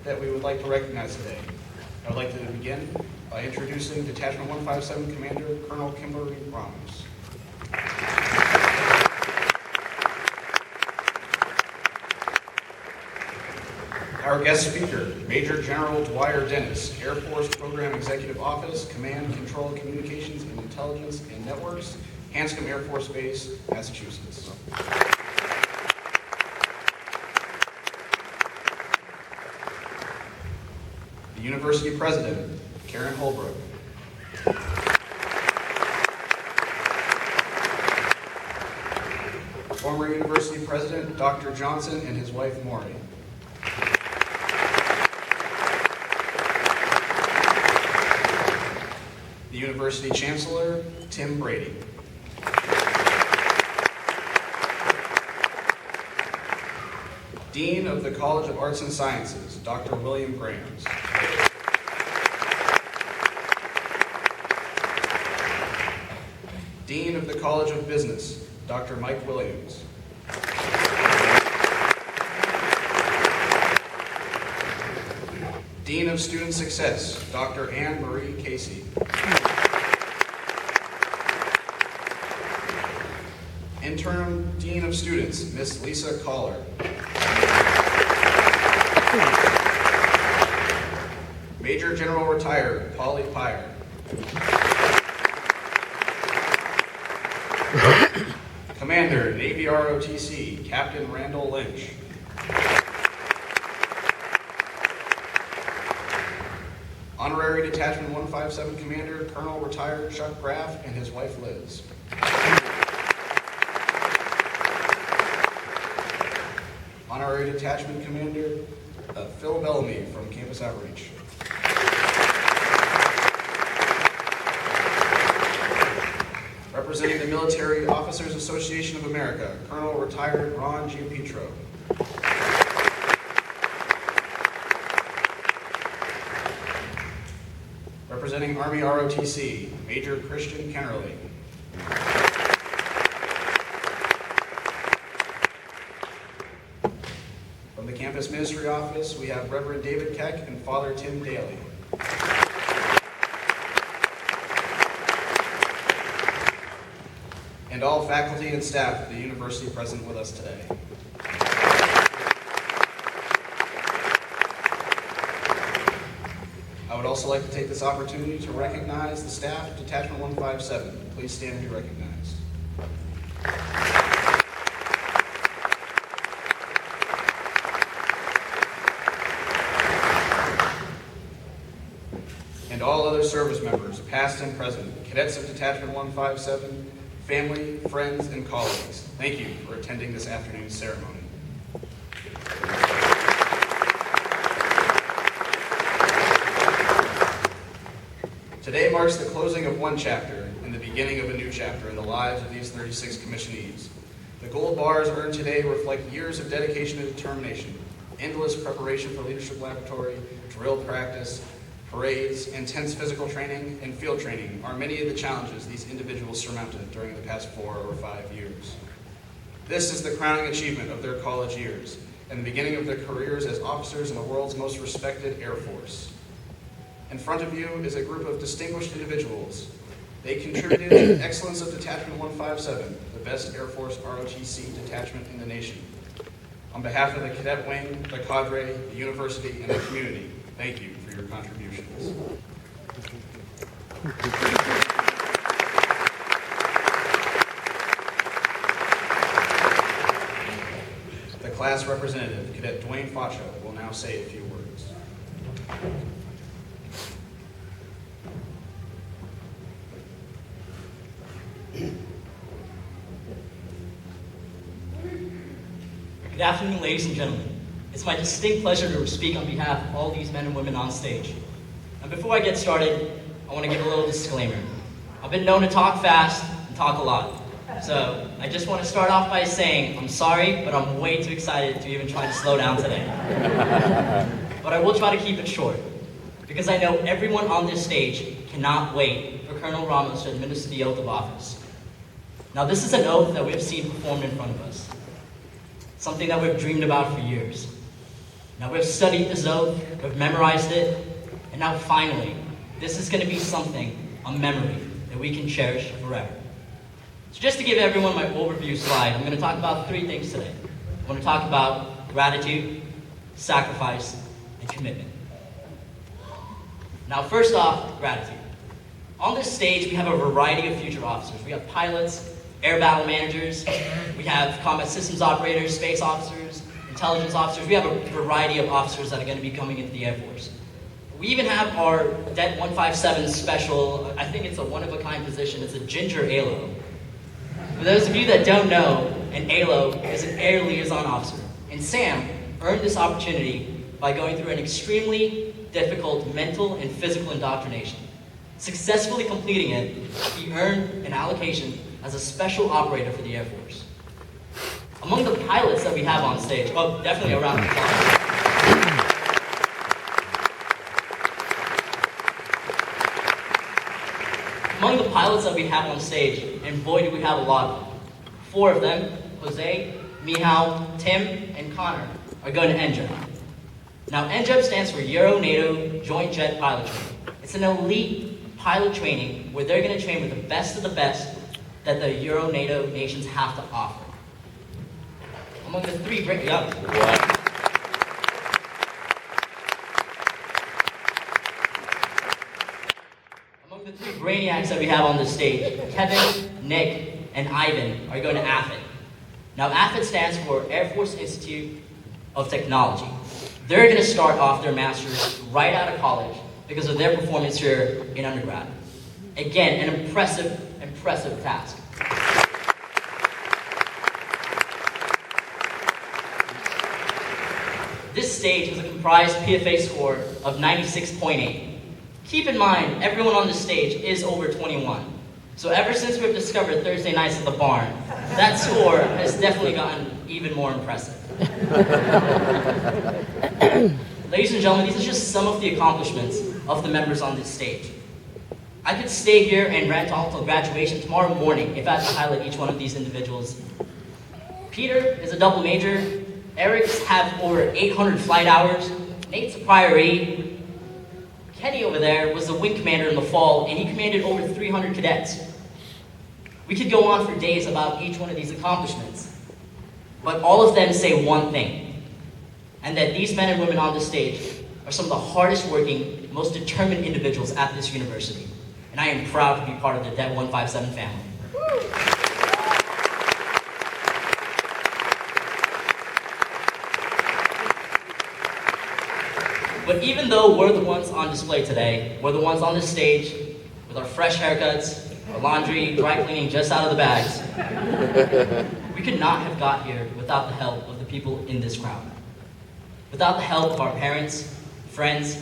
that we would like to recognize today. I would like to begin by introducing Detachment 157 Commander Colonel Kimberly Ramos. Our guest speaker, Major General Dwyer Dennis, Air Force Program Executive Office, Command, Control, Communications, and Intelligence and Networks, Hanscom Air Force Base, Massachusetts. The University President, Karen Holbrook. Former University President, Dr. Johnson, and his wife, Maury. The University Chancellor, Tim Brady. Dean of the College of Arts and Sciences, Dr. William Grahams. Dean of the College of Business, Dr. Mike Williams. Dean of Student Success, Dr. Anne Marie Casey. Interim Dean of Students, Miss Lisa Collar. Major General Retired, Polly Pyre. Commander, Navy ROTC, Captain Randall Lynch. Honorary Detachment 157 Commander, Colonel Retired Chuck Graff and his wife Liz. Honorary Detachment Commander, Phil Bellamy from Campus Outreach. Representing the Military Officers Association of America, Colonel Retired Ron Giapietro. Representing Army ROTC, Major Christian Kennerly. From the Campus Ministry Office, we have Reverend David Keck and Father Tim Daly. And all faculty and staff at the university present with us today. I would also like to take this opportunity to recognize the staff of Detachment 157. Please stand and be recognized. And all other service members, past and present, cadets of Detachment 157, family, friends, and colleagues, thank you for attending this afternoon's ceremony. Today marks the closing of one chapter and the beginning of a new chapter in the lives of these 36 commissionees. The gold bars earned today reflect years of dedication and determination, endless preparation for leadership laboratory, drill practice, parades, intense physical training, and field training are many of the challenges these individuals surmounted during the past 4 or 5 years. This is the crowning achievement of their college years and the beginning of their careers as officers in the world's most respected Air Force. In front of you is a group of distinguished individuals. They contributed to the excellence of Detachment 157, the best Air Force ROTC detachment in the nation. On behalf of the cadet wing, the cadre, the university, and the community, thank you for your contributions. The class representative, Cadet Dwayne Facha, will now say a few words. Good afternoon, ladies and gentlemen. It's my distinct pleasure to speak on behalf of all these men and women on stage. And before I get started, I want to give a little disclaimer. I've been known to talk fast and talk a lot. So I just want to start off by saying I'm sorry, but I'm way too excited to even try to slow down today. But I will try to keep it short, because I know everyone on this stage cannot wait for Colonel Ramos to administer the oath of office. Now, this is an oath that we've seen performed in front of us, something that we've dreamed about for years. Now we've studied this oath, we've memorized it, and now finally, this is going to be something, a memory, that we can cherish forever. So just to give everyone my overview slide, I'm going to talk about 3 things today. I'm going to talk about gratitude, sacrifice, and commitment. Now first off, gratitude. On this stage, we have a variety of future officers. We have pilots, air battle managers, we have combat systems operators, space officers, intelligence officers. We have a variety of officers that are going to be coming into the Air Force. We even have our Det 157 special, I think it's a one-of-a-kind position, it's a ginger ALO. For those of you that don't know, an ALO is an air liaison officer. And Sam earned this opportunity by going through an extremely difficult mental and physical indoctrination. Successfully completing it, he earned an allocation as a special operator for the Air Force. Among the pilots that we have on stage, well, definitely a round of applause. Among the pilots that we have on stage, and boy do we have a lot of them, 4 of them, Jose, Mihal, Tim, and Connor, are going to NJEP. Now, NJEP stands for Euro-NATO Joint Jet Pilot Training. It's an elite pilot training where they're going to train with the best of the best that the Euro-NATO nations have to offer. Among the 3 great... Among the 3 brainiacs that we have on the stage, Kevin, Nick, and Ivan are going to AFIT. Now, AFIT stands for Air Force Institute of Technology. They're going to start off their master's right out of college because of their performance here in undergrad. Again, an impressive task. This stage has a comprised PFA score of 96.8. Keep in mind, everyone on this stage is over 21. So ever since we've discovered Thursday nights at the barn, that score has definitely gotten even more impressive. Ladies and gentlemen, these are just some of the accomplishments of the members on this stage. I could stay here and rant all until graduation tomorrow morning if I had to highlight each one of these individuals. Peter is a double major. Eric's have over 800 flight hours. Nate's a prior E. Kenny over there was the wing commander in the fall, and he commanded over 300 cadets. We could go on for days about each one of these accomplishments, but all of them say one thing, and that these men and women on this stage are some of the hardest working, most determined individuals at this university. And I am proud to be part of the Det 157 family. But even though we're the ones on display today, we're the ones on this stage with our fresh haircuts, our laundry, dry cleaning just out of the bags, we could not have got here without the help of the people in this crowd. Without the help of our parents, friends,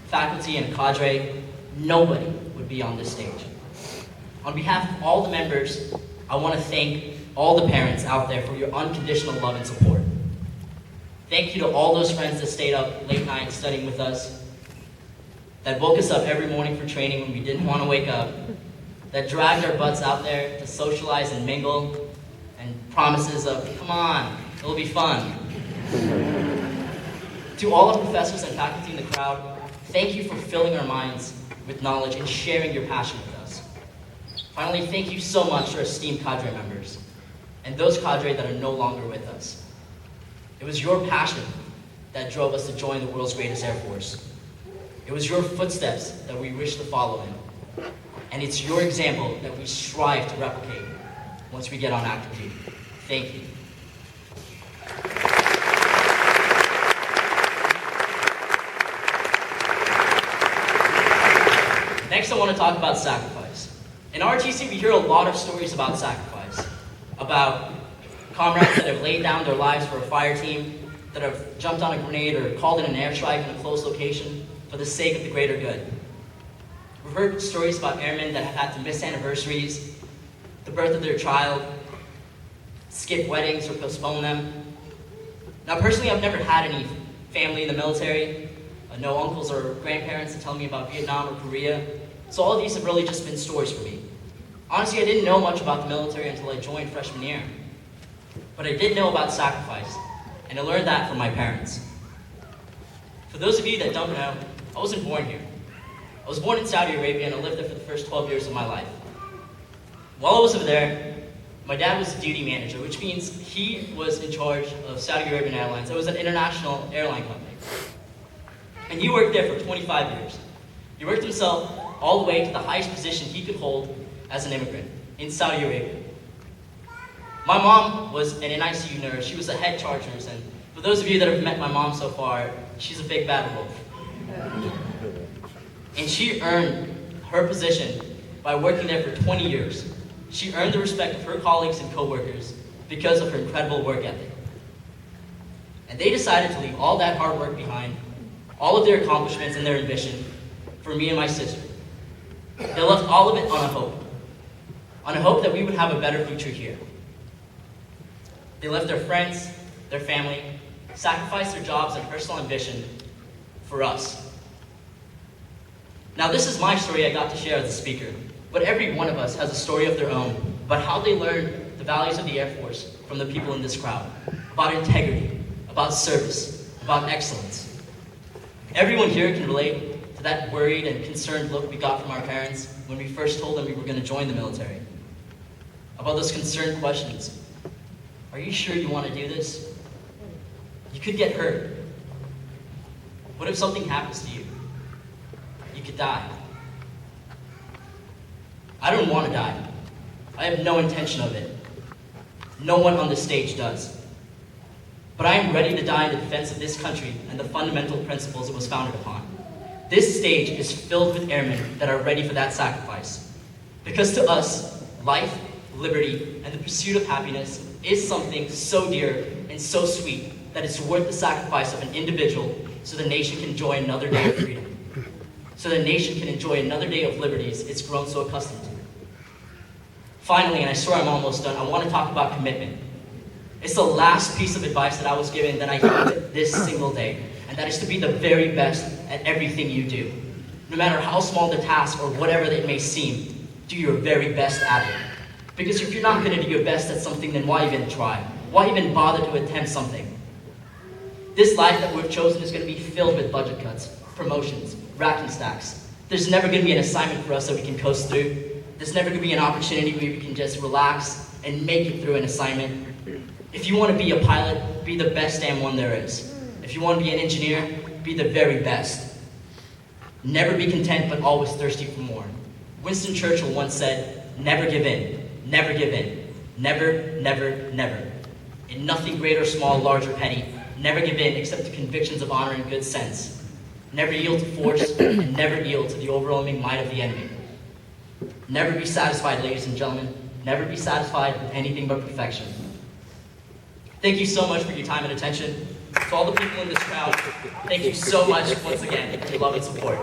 faculty, and cadre, nobody would be on this stage. On behalf of all the members, I want to thank all the parents out there for your unconditional love and support. Thank you to all those friends that stayed up late nights studying with us, that woke us up every morning for training when we didn't want to wake up, that dragged our butts out there to socialize and mingle, and promises of, come on, it'll be fun. To all our professors and faculty in the crowd, thank you for filling our minds with knowledge and sharing your passion with us. Finally, thank you so much to our esteemed cadre members, and those cadre that are no longer with us. It was your passion that drove us to join the world's greatest Air Force. It was your footsteps that we wish to follow in. And it's your example that we strive to replicate once we get on active duty. Thank you. Next, I want to talk about sacrifice. In RTC, we hear a lot of stories about sacrifice, about comrades that have laid down their lives for a fire team, that have jumped on a grenade or called in an airstrike in a close location for the sake of the greater good. We've heard stories about airmen that have had to miss anniversaries, the birth of their child, skip weddings or postpone them. Now, personally, I've never had any family in the military, no uncles or grandparents to tell me about Vietnam or Korea, so all of these have really just been stories for me. Honestly, I didn't know much about the military until I joined freshman year. But I did know about sacrifice, and I learned that from my parents. For those of you that don't know, I wasn't born here. I was born in Saudi Arabia and I lived there for the first 12 years of my life. While I was over there, my dad was a duty manager, which means he was in charge of Saudi Arabian Airlines. It was an international airline company. And he worked there for 25 years. He worked himself all the way to the highest position he could hold as an immigrant in Saudi Arabia. My mom was an NICU nurse. She was a head charge nurse. And for those of you that have met my mom so far, she's a big bad wolf. And she earned her position by working there for 20 years. She earned the respect of her colleagues and coworkers because of her incredible work ethic. And they decided to leave all that hard work behind, all of their accomplishments and their ambition, for me and my sister. They left all of it on a hope that we would have a better future here. They left their friends, their family, sacrificed their jobs and personal ambition for us. Now, this is my story I got to share as a speaker, but every one of us has a story of their own about how they learned the values of the Air Force from the people in this crowd, about integrity, about service, about excellence. Everyone here can relate to that worried and concerned look we got from our parents when we first told them we were going to join the military. About those concerned questions. Are you sure you want to do this? You could get hurt. What if something happens to you? You could die. I don't want to die. I have no intention of it. No one on this stage does. But I am ready to die in the defense of this country and the fundamental principles it was founded upon. This stage is filled with airmen that are ready for that sacrifice. Because to us, life, liberty, and the pursuit of happiness is something so dear and so sweet that it's worth the sacrifice of an individual so the nation can enjoy another day of freedom. So the nation can enjoy another day of liberties it's grown so accustomed to. Finally, and I swear I'm almost done, I want to talk about commitment. It's the last piece of advice that I was given that I use this single day, and that is to be the very best at everything you do. No matter how small the task or whatever it may seem, do your very best at it. Because if you're not going to do your best at something, then why even try? Why even bother to attempt something? This life that we've chosen is going to be filled with budget cuts, promotions, racking stacks. There's never going to be an assignment for us that we can coast through. There's never going to be an opportunity where we can just relax and make it through an assignment. If you want to be a pilot, be the best damn one there is. If you want to be an engineer, be the very best. Never be content, but always thirsty for more. Winston Churchill once said, never give in. Never give in. Never, never, never. In nothing great or small, large or petty, never give in except to convictions of honor and good sense. Never yield to force, and never yield to the overwhelming might of the enemy. Never be satisfied, ladies and gentlemen. Never be satisfied with anything but perfection. Thank you so much for your time and attention. To all the people in this crowd, thank you so much once again for your love and support.